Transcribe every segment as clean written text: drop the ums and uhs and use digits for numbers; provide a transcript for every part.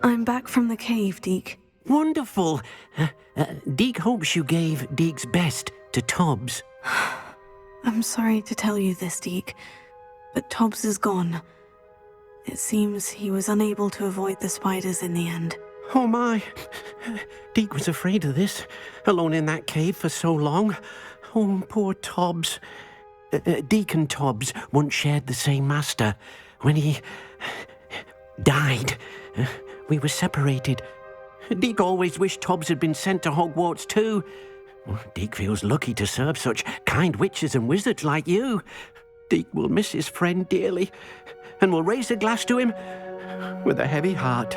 I'm back from the cave, Deke. Wonderful. Deke hopes you gave Deke's best to Tobbs. I'm sorry to tell you this, Deke, but Tobbs is gone. It seems he was unable to avoid the spiders in the end. Oh my. Deke was afraid of this, alone in that cave for so long. Oh, poor Tobbs. Deke and Tobbs once shared the same master. When he died, we were separated. Deke always wished Tobbs had been sent to Hogwarts too. Deke feels lucky to serve such kind witches and wizards like you. Deke will miss his friend dearly, and will raise a glass to him with a heavy heart.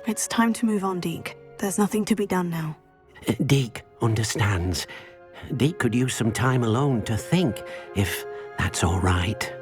It's time to move on, Deke. There's nothing to be done now. Deke understands. Deke could use some time alone to think, if that's all right.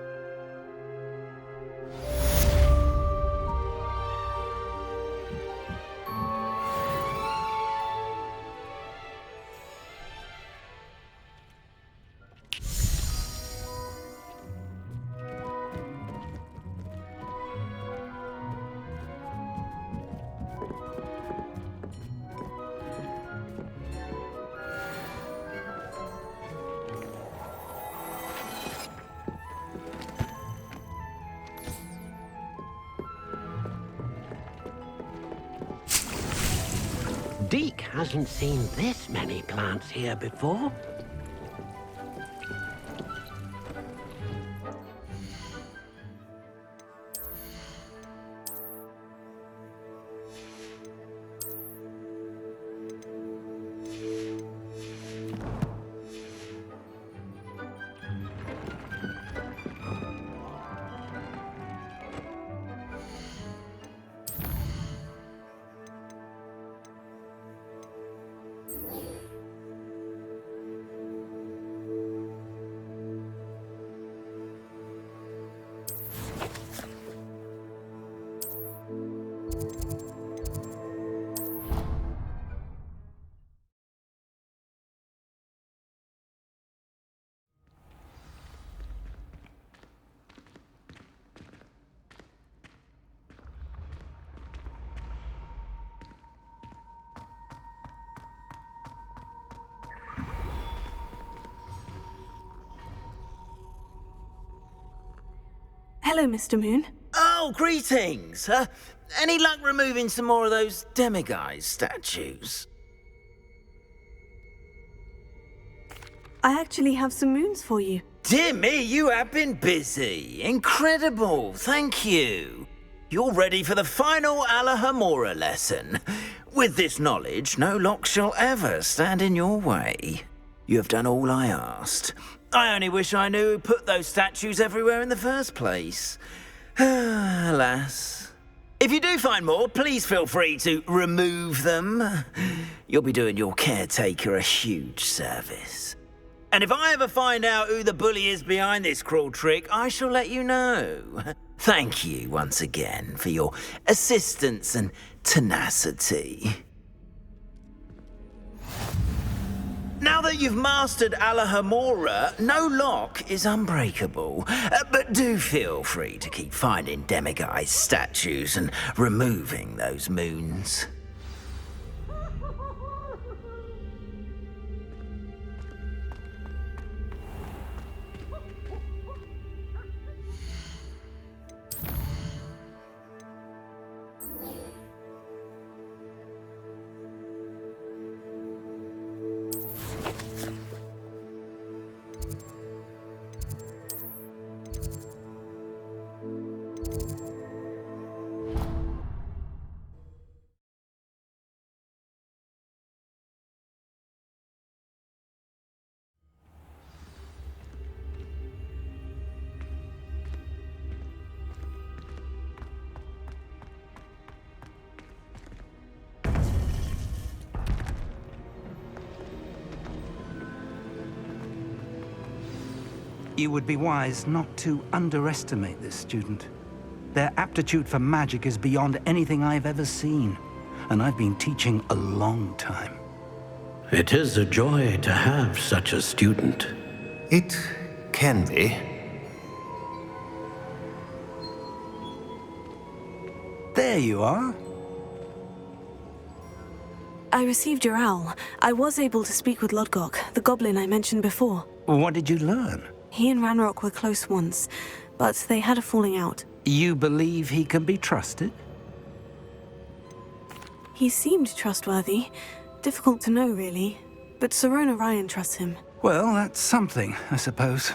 Deke hasn't seen this many plants here before. Hello, Mr. Moon. Oh, greetings! Any luck removing some more of those demiguise statues? I actually have some moons for you. Dear me, you have been busy. Incredible, thank you. You're ready for the final Alahamora lesson. With this knowledge, no lock shall ever stand in your way. You have done all I asked. I only wish I knew who put those statues everywhere in the first place. Alas. If you do find more, please feel free to remove them. You'll be doing your caretaker a huge service. And if I ever find out who the bully is behind this cruel trick, I shall let you know. Thank you once again for your assistance and tenacity. Now that you've mastered Alahamora, no lock is unbreakable. But do feel free to keep finding demiguise statues and removing those moons. You would be wise not to underestimate this student. Their aptitude for magic is beyond anything I've ever seen, and I've been teaching a long time. It is a joy to have such a student. It can be. there you are. I received your owl. I was able to speak with Lodgok, the goblin I mentioned before. What did you learn? He and Ranrock were close once, but they had a falling out. You believe he can be trusted? He seemed trustworthy. Difficult to know, really. But Sirona Ryan trusts him. Well, that's something, I suppose.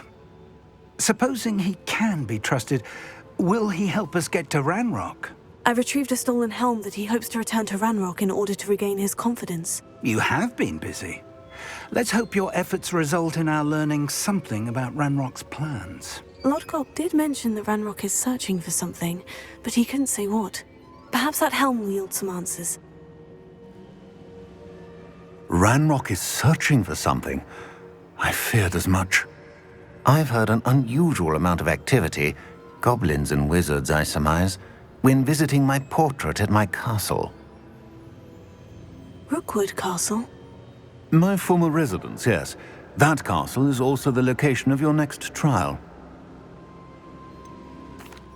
Supposing he can be trusted, will he help us get to Ranrock? I retrieved a stolen helm that he hopes to return to Ranrock in order to regain his confidence. You have been busy. Let's hope your efforts result in our learning something about Ranrock's plans. Lodgok did mention that Ranrock is searching for something, but he couldn't say what. Perhaps that helm will yield some answers. Ranrock is searching for something. I feared as much. I've heard an unusual amount of activity, goblins and wizards, I surmise, when visiting my portrait at my castle. Rookwood Castle? My former residence, yes. That castle is also the location of your next trial.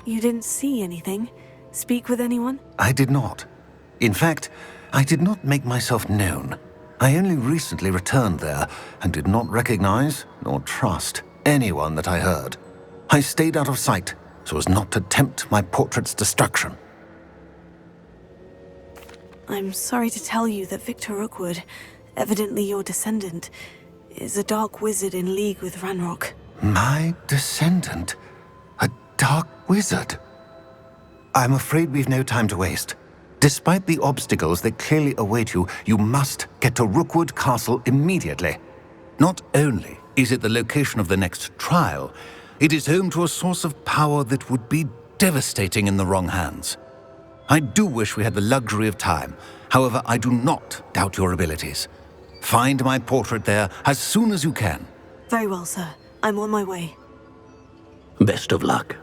You didn't see anything? Speak with anyone? I did not. In fact, I did not make myself known. I only recently returned there and did not recognize nor trust anyone that I heard. I stayed out of sight so as not to tempt my portrait's destruction. I'm sorry to tell you that Victor Rookwood, evidently your descendant, is a dark wizard in league with Ranrock. My descendant? A dark wizard? I'm afraid we've no time to waste. Despite the obstacles that clearly await you, you must get to Rookwood Castle immediately. Not only is it the location of the next trial, it is home to a source of power that would be devastating in the wrong hands. I do wish we had the luxury of time. However, I do not doubt your abilities. Find my portrait there as soon as you can. Very well, sir. I'm on my way. Best of luck.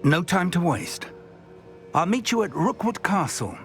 No time to waste. I'll meet you at Rookwood Castle.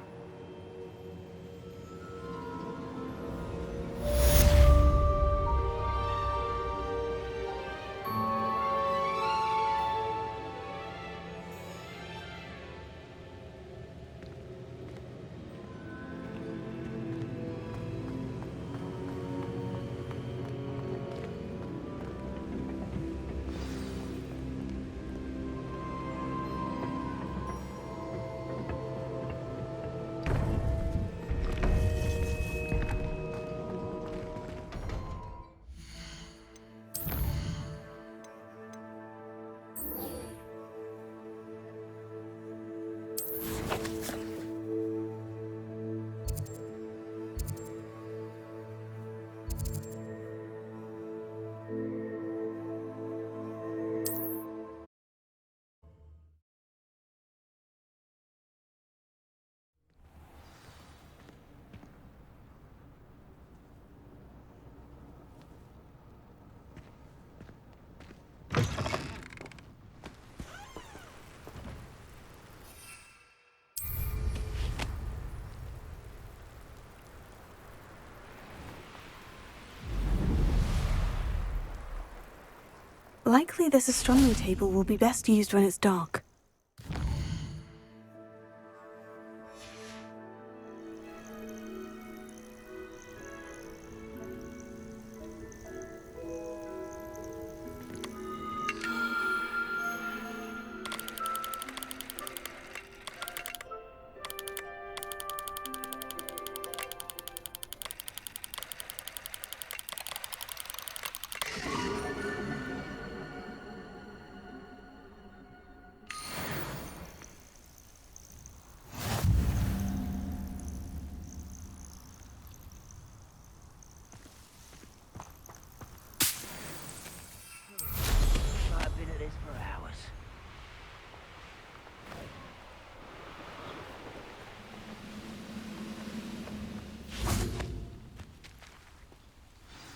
Likely this astronomy table will be best used when it's dark.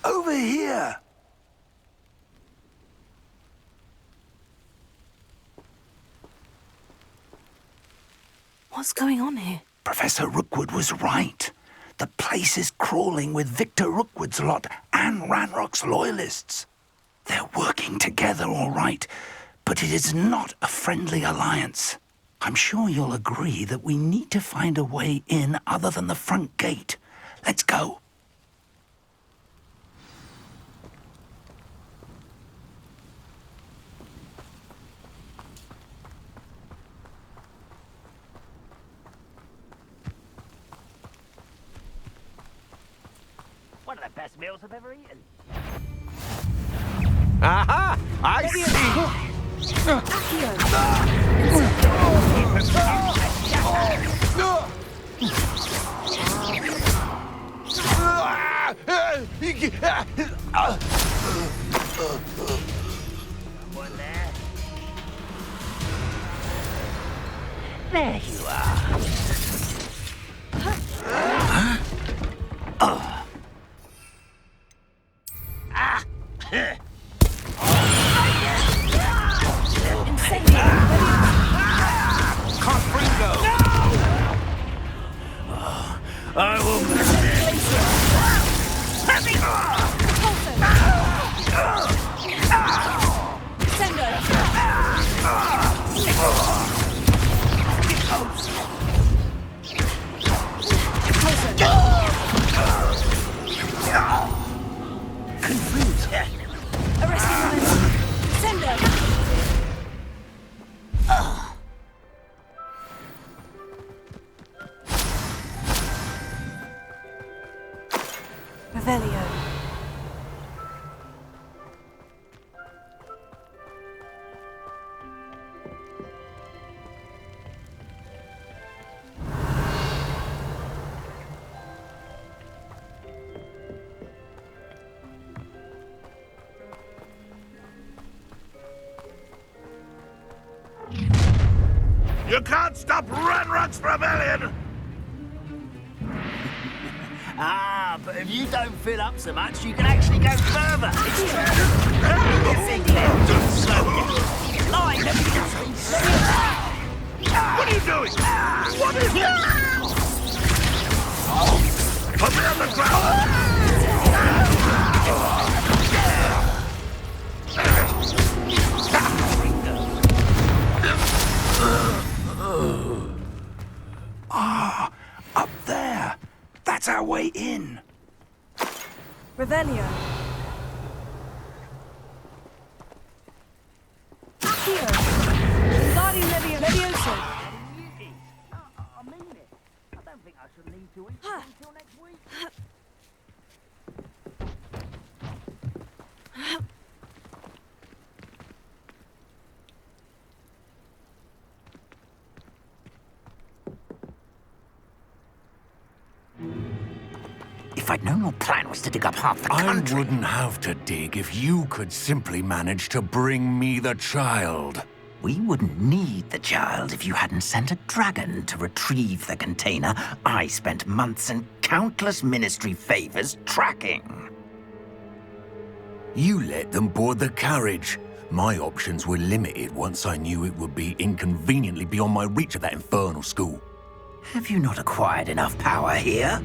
Over here! What's going on here? Professor Rookwood was right. The place is crawling with Victor Rookwood's lot and Ranrock's loyalists. They're working together, all right, But it is not a friendly alliance. I'm sure you'll agree that we need to find a way in other than the front gate. Let's go. One of the best meals I've ever eaten. Aha! I see! One there. There you are. I will Revelio. You can't stop Ranrock's rebellion! Ah, but if you don't fill up so much, you can actually go further. It's true. Line. What are you doing? What is it? Put me on the ground! Up there. That's our way in. Revelio. Accio. Guardian Levioso. I mean it. I don't think I should need to eat until next week. If I'd known your plan was to dig up half the country... I wouldn't have to dig if you could simply manage to bring me the child. We wouldn't need the child if you hadn't sent a dragon to retrieve the container I spent months and countless ministry favors tracking. You let them board the carriage. My options were limited once I knew it would be inconveniently beyond my reach at that infernal school. Have you not acquired enough power here?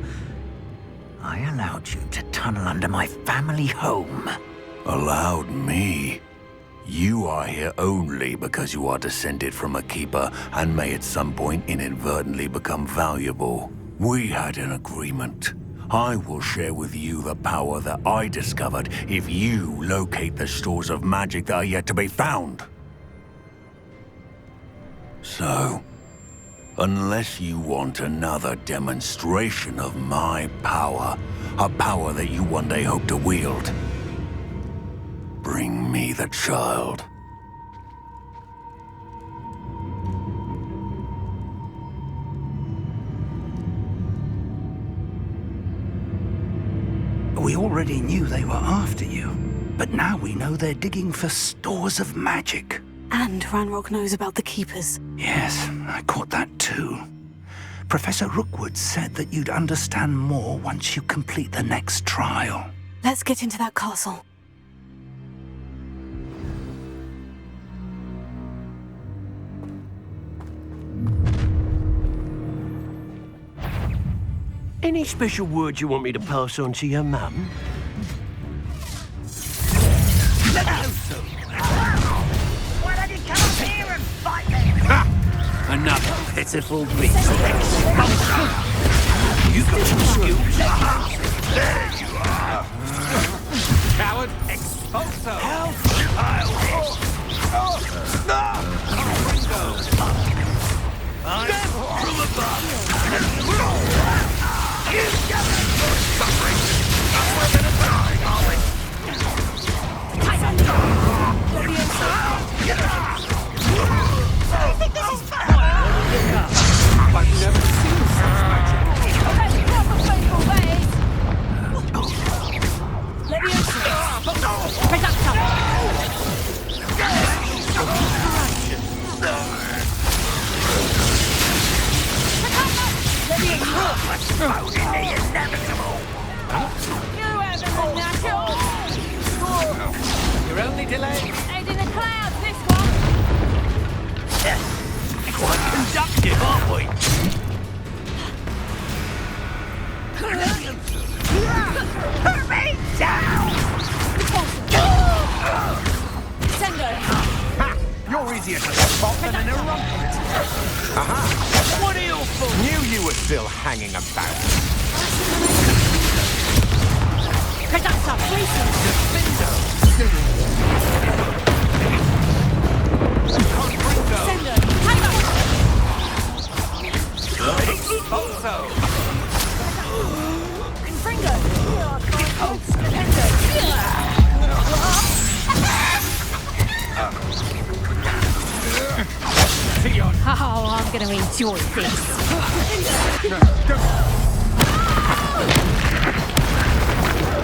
I allowed you to tunnel under my family home. Allowed me? You are here only because you are descended from a keeper and may at some point inadvertently become valuable. We had an agreement. I will share with you the power that I discovered if you locate the stores of magic that are yet to be found. So, unless you want another demonstration of my power, a power that you one day hope to wield, bring me the child. We already knew they were after you, but now we know they're digging for stores of magic. And Ranrock knows about the Keepers. Yes, I caught that too. Professor Rookwood said that you'd understand more once you complete the next trial. Let's get into that castle. Any special words you want me to pass on to your mum? Why don't you Another pitiful beast. You got some skills. There you are. Coward, expulso! Help! Death from above! You got suffering! We're gonna die, are we? I think this is fun! I've never seen such magic. Your only delay? Head in the clouds, this one! Quite conductive, aren't we? Put me down! Sendo! Ha! You're easier to spot than an eruption. Aha! What are you for? Knew you were still hanging about. Predacta, freezing! Gryffindor! Sendo! Hang on! Also! Confringo! Oh, I'm gonna enjoy this.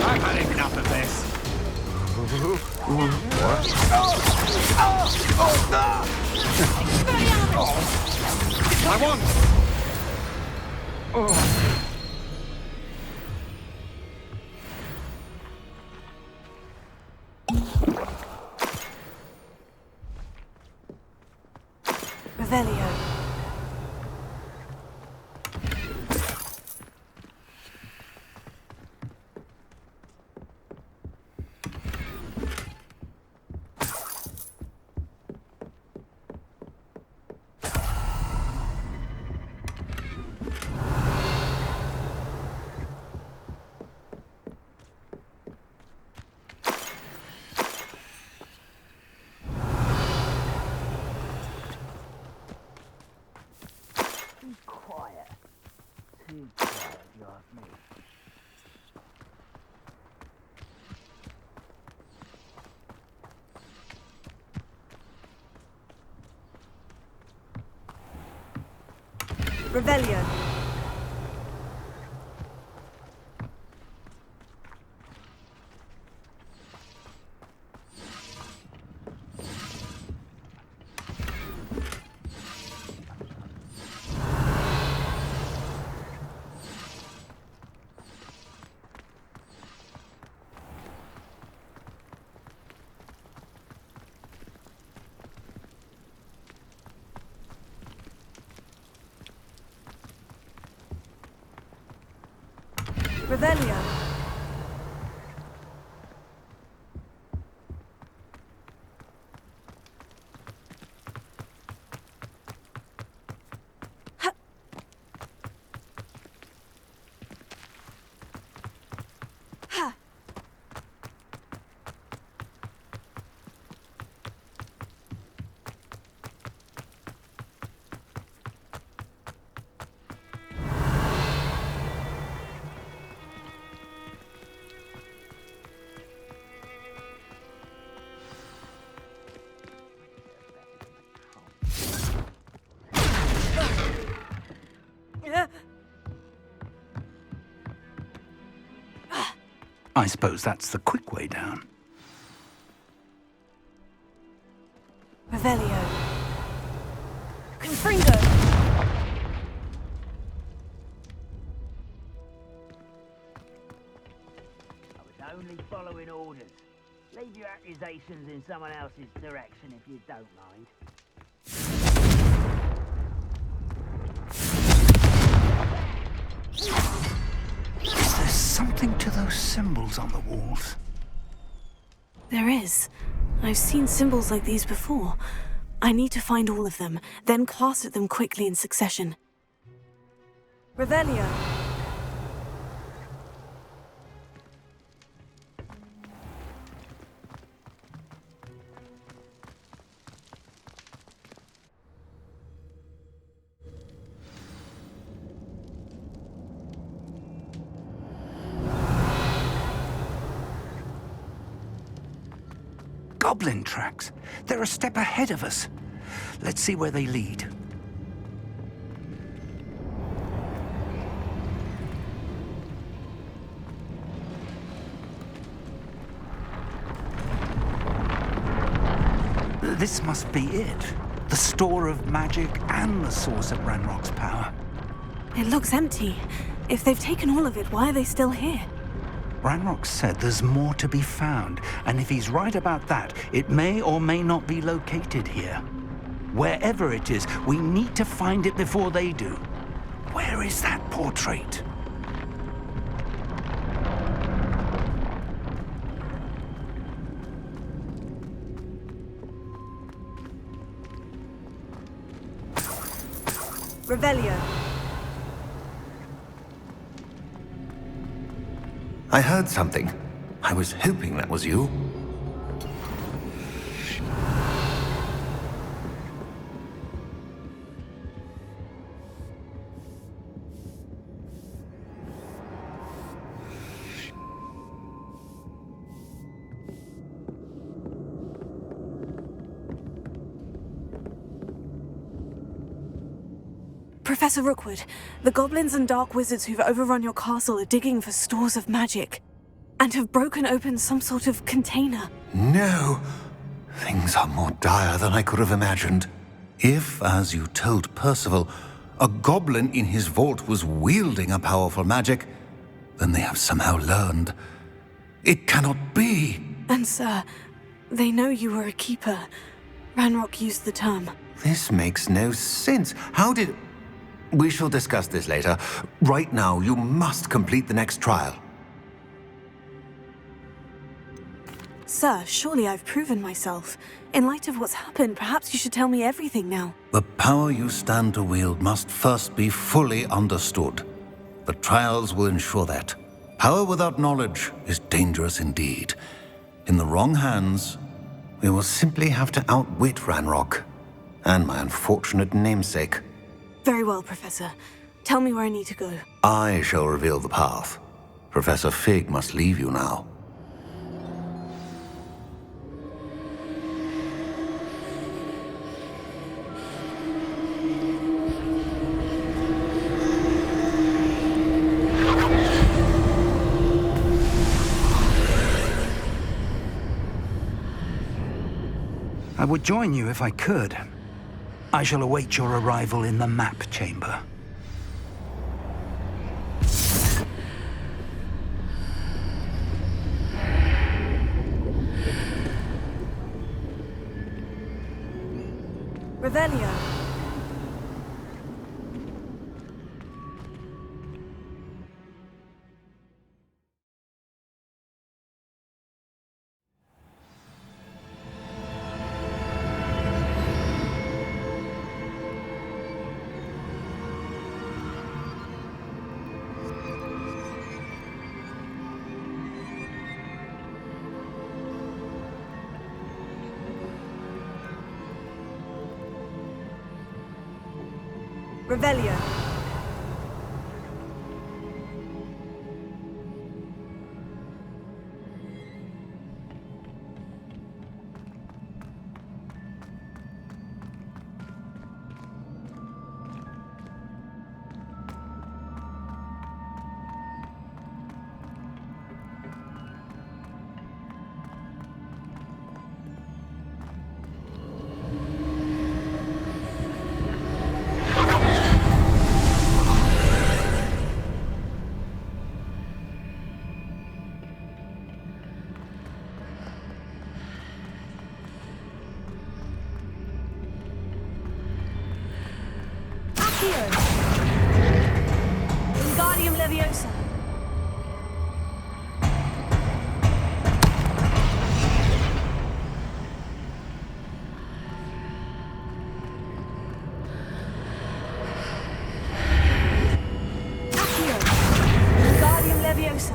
I've had enough of this. I want. Revelio. Revelio. Revelio. I suppose that's the quick way down. Revelio. Confringo! I was only following orders. Leave your accusations in someone else's direction if you don't mind. Is there something to those symbols on the walls? There is. I've seen symbols like these before. I need to find all of them, then cast at them quickly in succession. Revelio. Goblin tracks. They're a step ahead of us. Let's see where they lead. This must be it. The store of magic and the source of Ranrock's power. It looks empty. If they've taken all of it, why are they still here? Ranrock said there's more to be found, and if he's right about that, it may or may not be located here. Wherever it is, we need to find it before they do. Where is that portrait? Revelio. I heard something. I was hoping that was you. Professor Rookwood, the goblins and dark wizards who've overrun your castle are digging for stores of magic, and have broken open some sort of container. No. Things are more dire than I could have imagined. If, as you told Percival, a goblin in his vault was wielding a powerful magic, then they have somehow learned. It cannot be. And sir, they know you were a keeper. Ranrock used the term. This makes no sense. How did... We shall discuss this later. Right now, you must complete the next trial. Sir, surely I've proven myself. In light of what's happened, perhaps you should tell me everything now. The power you stand to wield must first be fully understood. The trials will ensure that. Power without knowledge is dangerous indeed. In the wrong hands, we will simply have to outwit Ranrock and my unfortunate namesake. Very well, Professor. Tell me where I need to go. I shall reveal the path. Professor Fig must leave you now. I would join you if I could. I shall await your arrival in the map chamber. Revelio. Revelio. Wingardium Leviosa. Leviosa.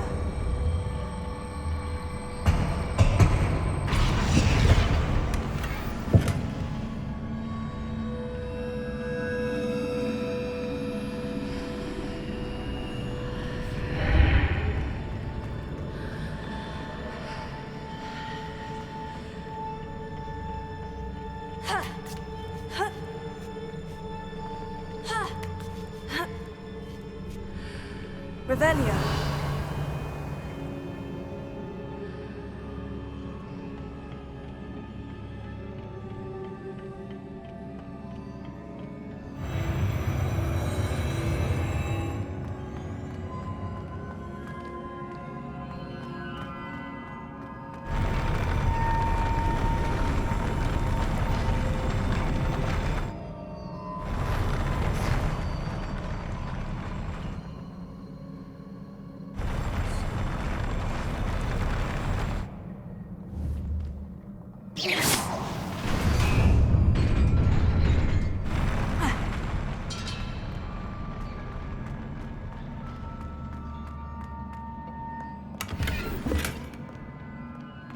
Revelio.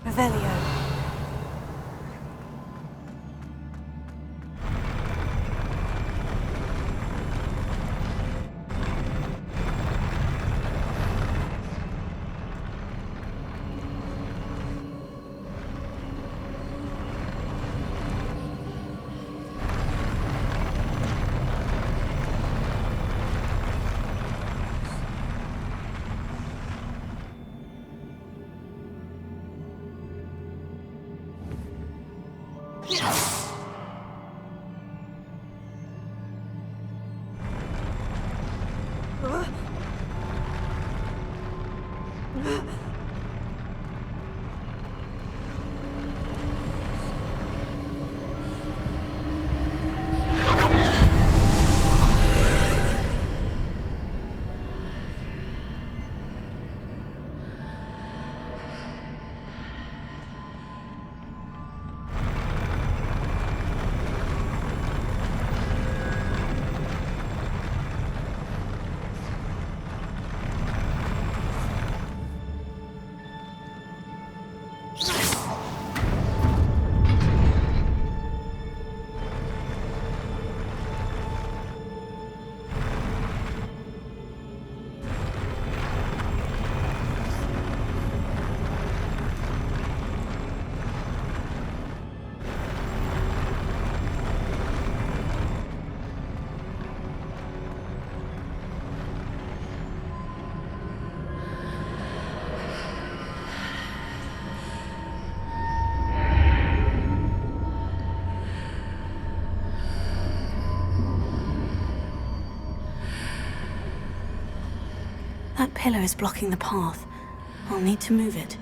Revelio. That pillar is blocking the path. I'll need to move it.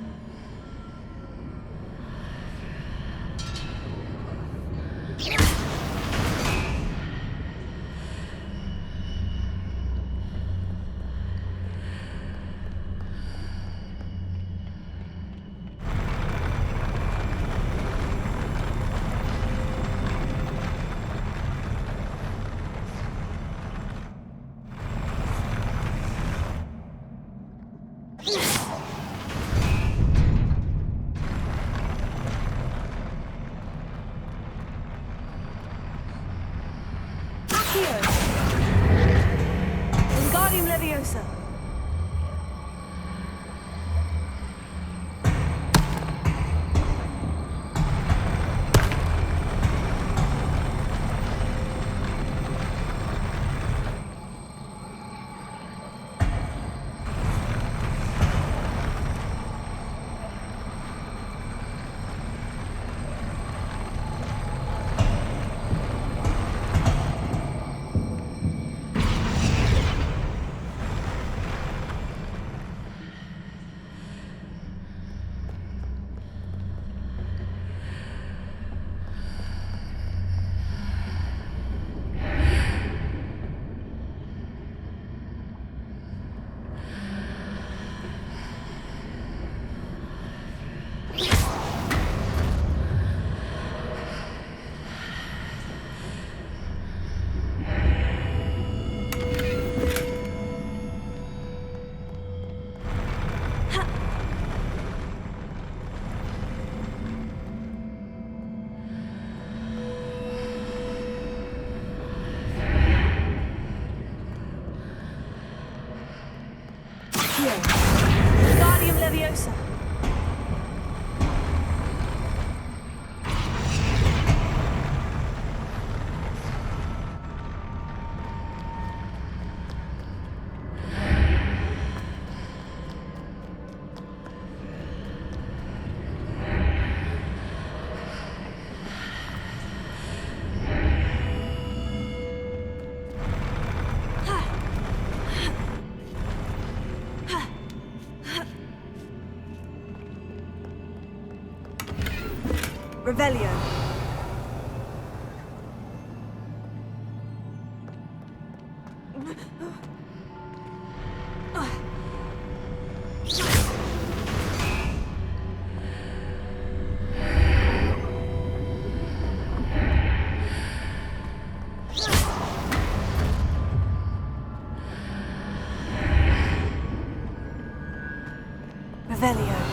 Wingardium Leviosa. Guardium Leviosa. Revelio. Revelio.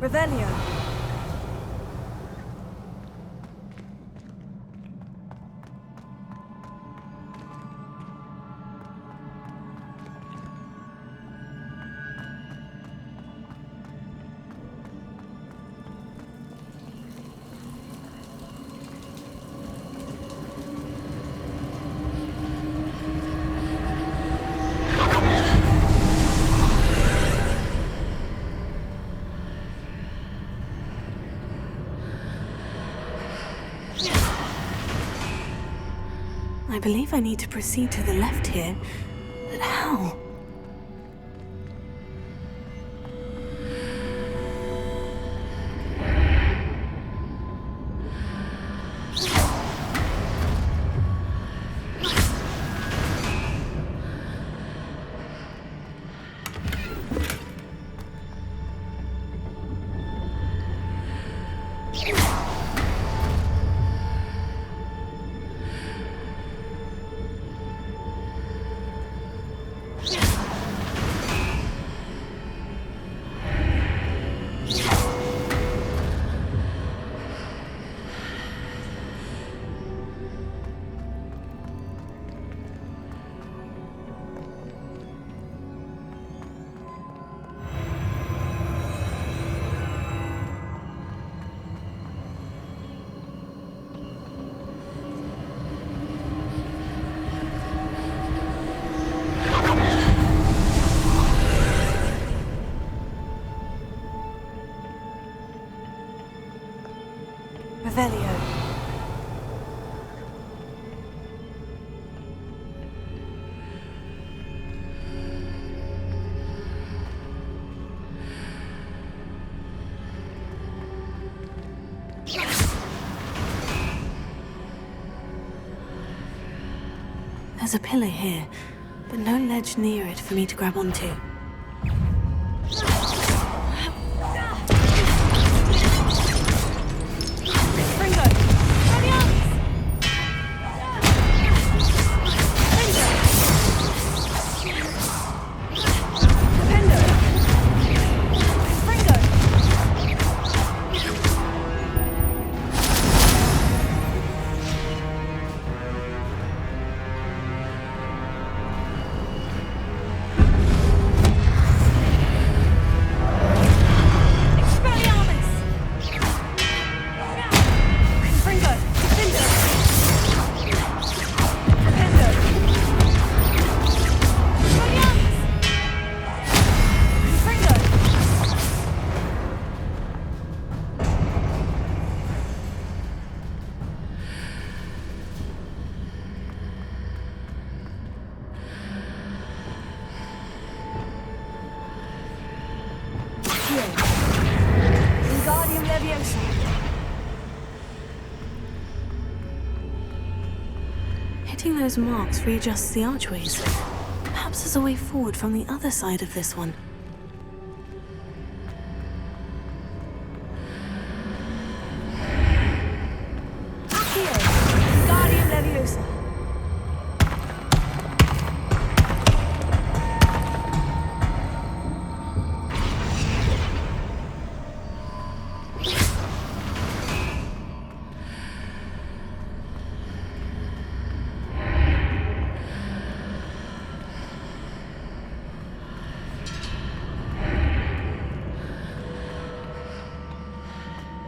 Revelio. I believe I need to proceed to the left here, but how? Revelio. There's a pillar here, but no ledge near it for me to grab onto. Accio. Wingardium Leviosa. Hitting those marks readjusts the archways. Perhaps there's a way forward from the other side of this one. Accio. Wingardium Leviosa.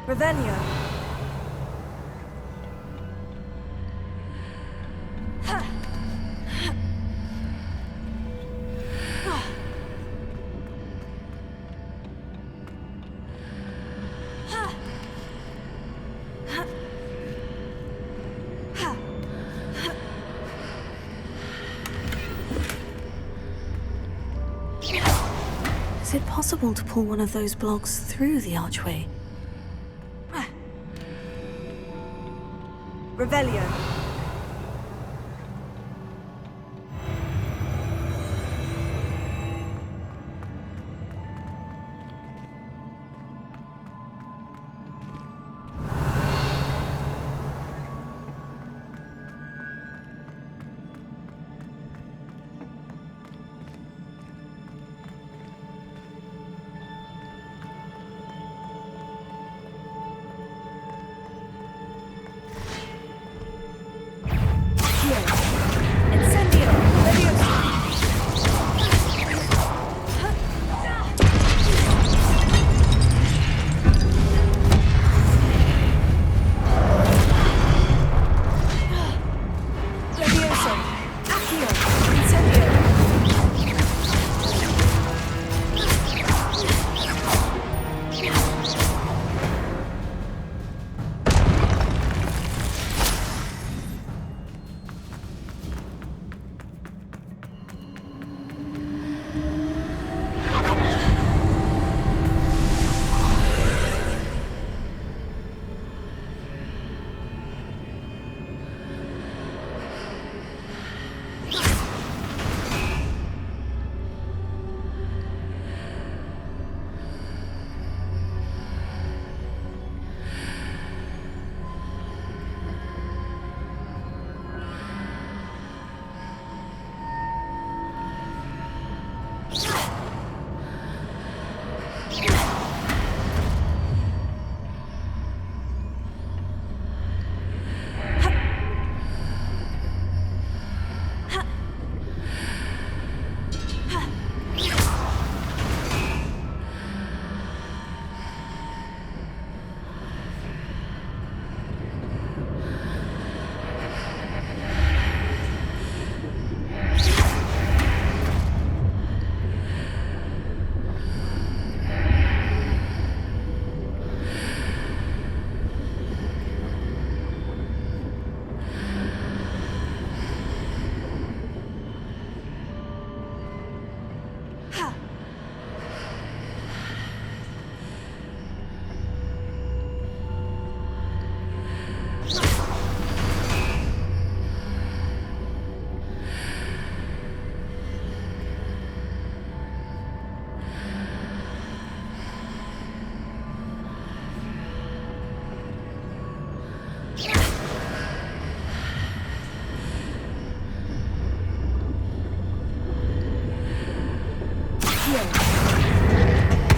Revelio. Is it possible to pull one of those blocks through the archway? Revelio.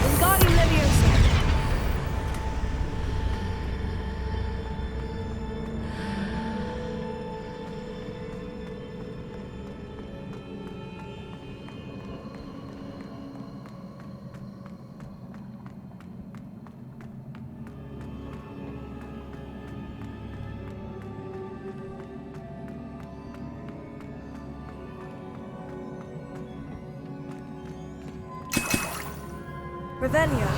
Wingardium Leviosa. Revelio.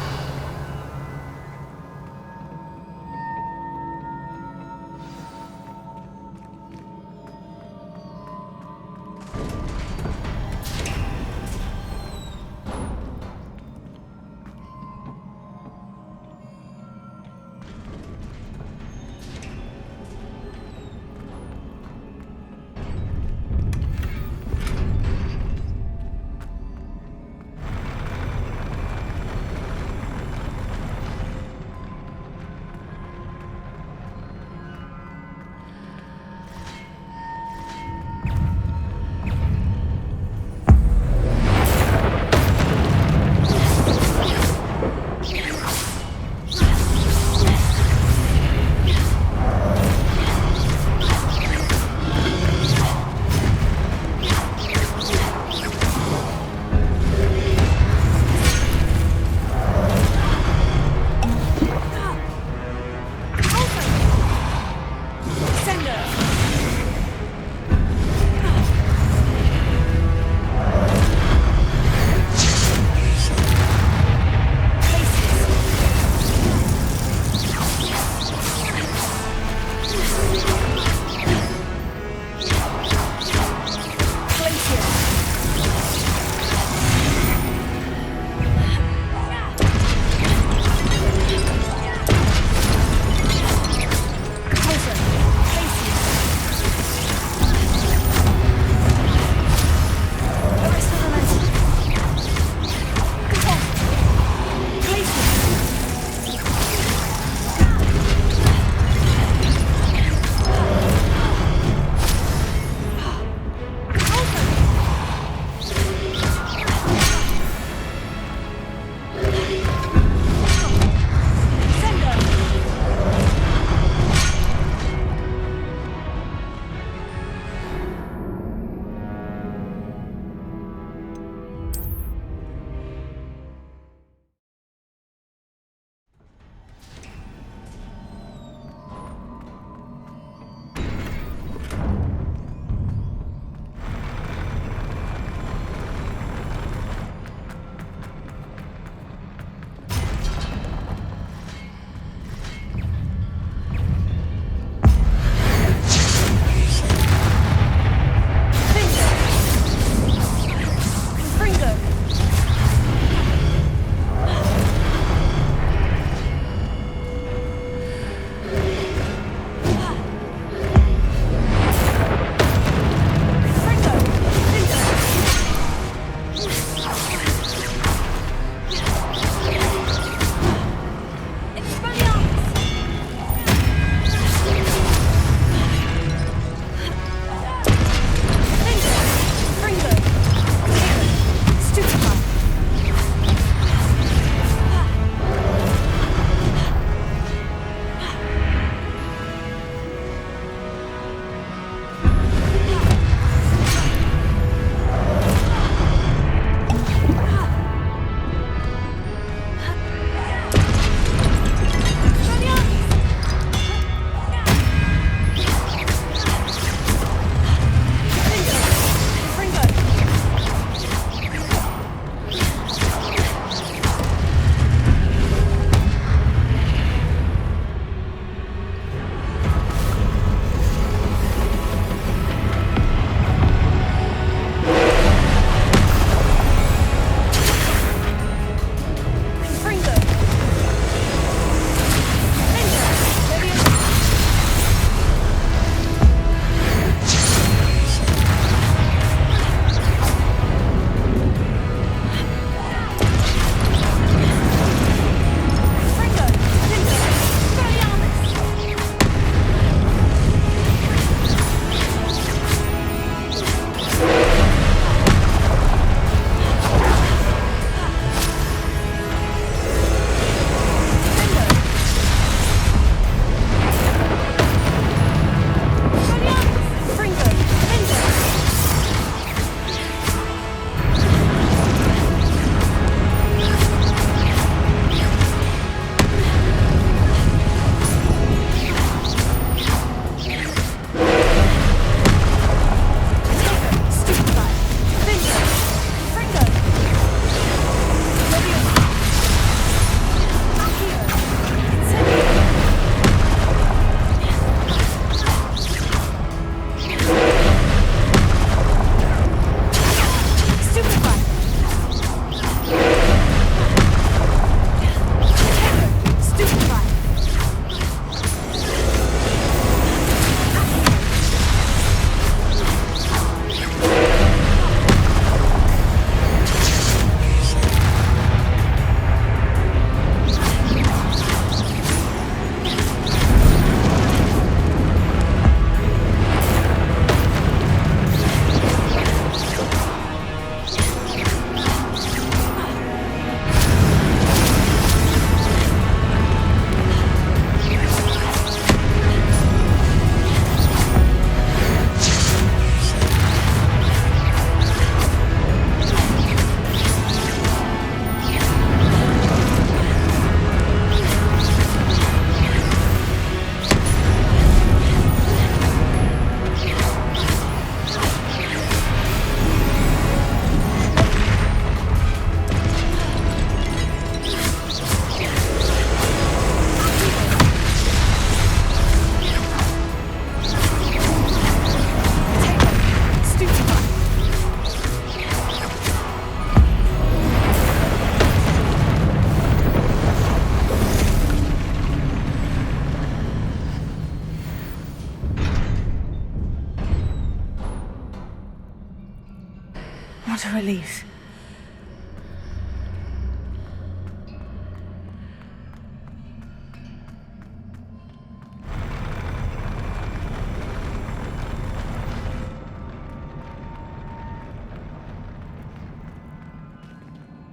What a relief.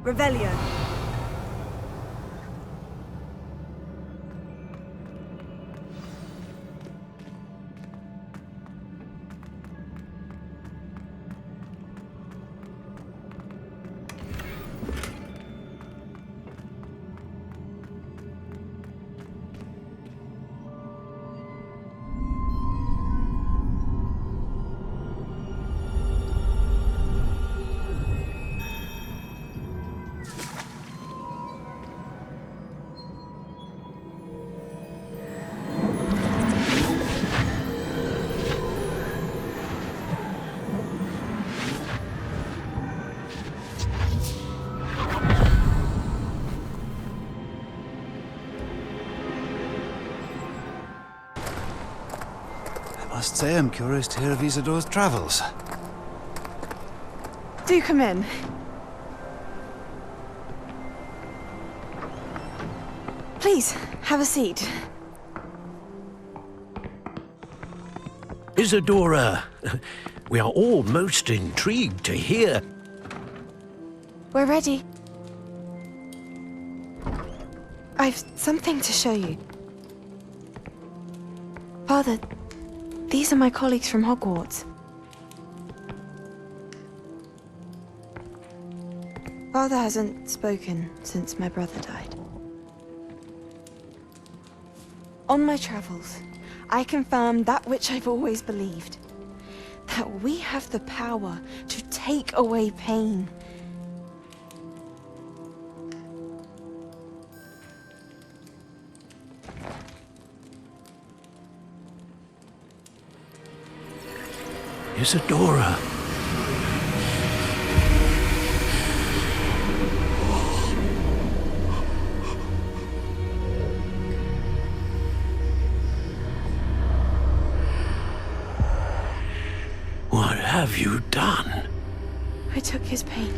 Revelio. I must say I'm curious to hear of Isidore's travels. Do come in. Please, have a seat. Isadora, we are all most intrigued to hear. We're ready. I've something to show you. Father, these are my colleagues from Hogwarts. Father hasn't spoken since my brother died. On my travels, I confirmed that which I've always believed. That we have the power to take away pain. Isadora. What have you done? I took his pain.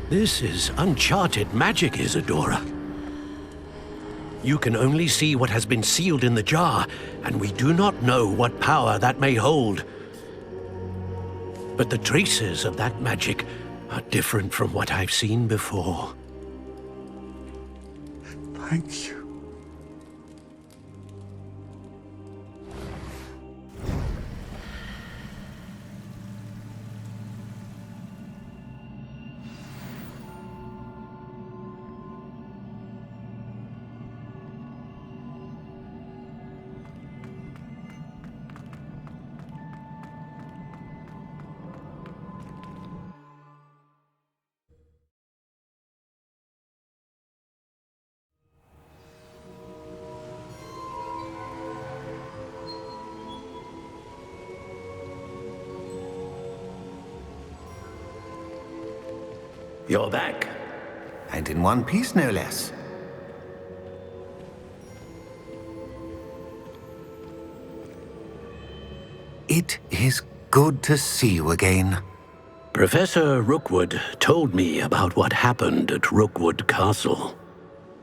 This is uncharted magic, Isadora. You can only see what has been sealed in the jar, and we do not know what power that may hold. But the traces of that magic are different from what I've seen before. Thank you. You're back. And in one piece, no less. It is good to see you again. Professor Rookwood told me about what happened at Rookwood Castle.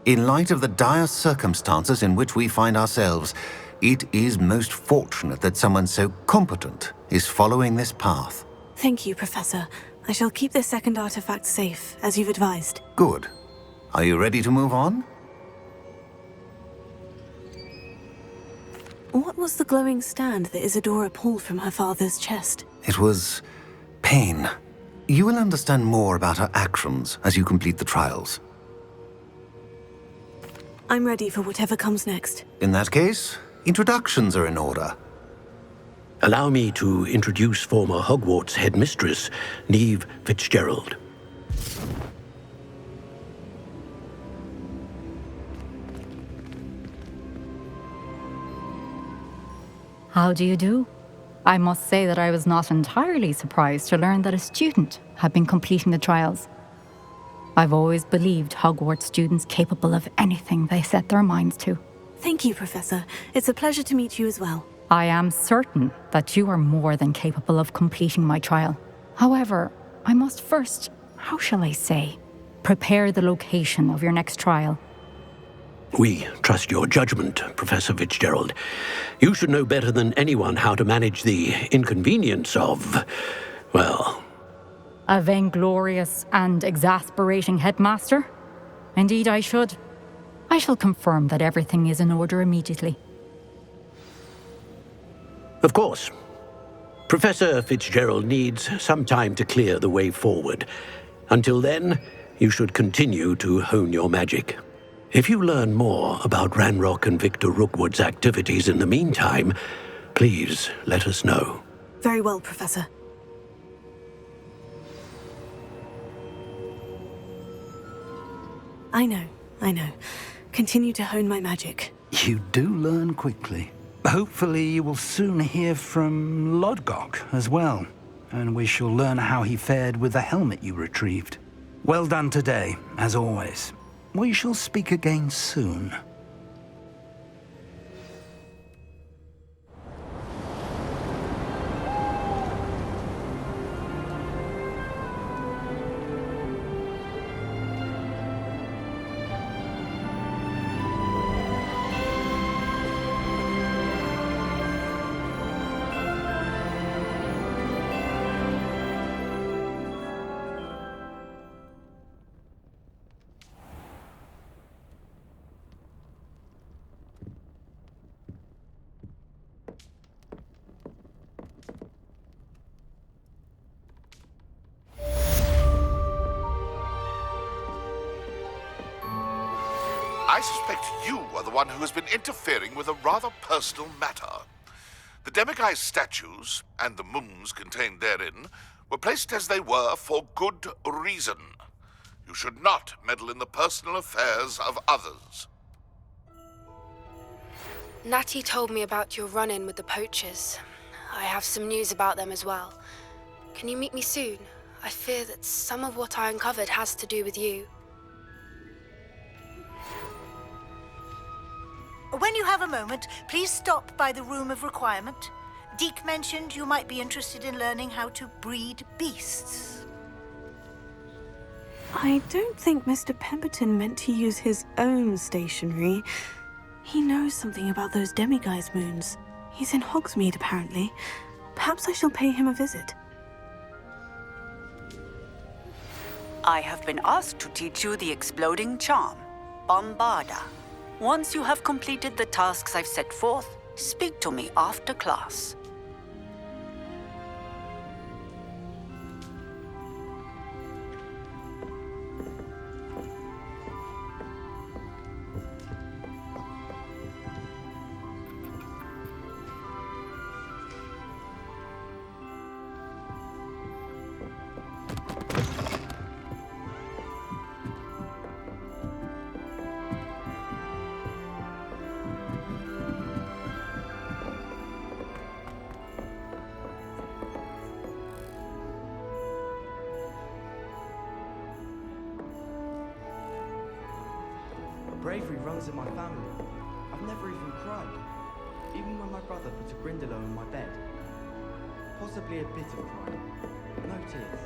In light of the dire circumstances in which we find ourselves, it is most fortunate that someone so competent is following this path. Thank you, Professor. I shall keep this second artifact safe, as you've advised. Good. Are you ready to move on? What was the glowing stand that Isadora pulled from her father's chest? It was pain. You will understand more about her actions as you complete the trials. I'm ready for whatever comes next. In that case, introductions are in order. Allow me to introduce former Hogwarts headmistress, Neve Fitzgerald. How do you do? I must say that I was not entirely surprised to learn that a student had been completing the trials. I've always believed Hogwarts students capable of anything they set their minds to. Thank you, Professor. It's a pleasure to meet you as well. I am certain that you are more than capable of completing my trial. However, I must first, how shall I say, prepare the location of your next trial. We trust your judgment, Professor Fitzgerald. You should know better than anyone how to manage the inconvenience of, well... A vainglorious and exasperating headmaster? Indeed I should. I shall confirm that everything is in order immediately. Of course. Professor Fitzgerald needs some time to clear the way forward. Until then, you should continue to hone your magic. If you learn more about Ranrock and Victor Rookwood's activities in the meantime, please let us know. Very well, Professor. I know. Continue to hone my magic. You do learn quickly. Hopefully you will soon hear from Lodgok as well, and we shall learn how he fared with the helmet you retrieved. Well done today, as always. We shall speak again soon. I suspect you are the one who has been interfering with a rather personal matter. The Demiguy's statues, and the moons contained therein, were placed as they were for good reason. You should not meddle in the personal affairs of others. Natty told me about your run-in with the poachers. I have some news about them as well. Can you meet me soon? I fear that some of what I uncovered has to do with you. When you have a moment, please stop by the Room of Requirement. Deke mentioned you might be interested in learning how to breed beasts. I don't think Mr. Pemberton meant to use his own stationery. He knows something about those Demiguise moons. He's in Hogsmeade, apparently. Perhaps I shall pay him a visit. I have been asked to teach you the exploding charm, Bombarda. Once you have completed the tasks I've set forth, speak to me after class. Bravery runs in my family. I've never even cried. Even when my brother put a Gryffindor in my bed. Possibly a bit of crying. No tears.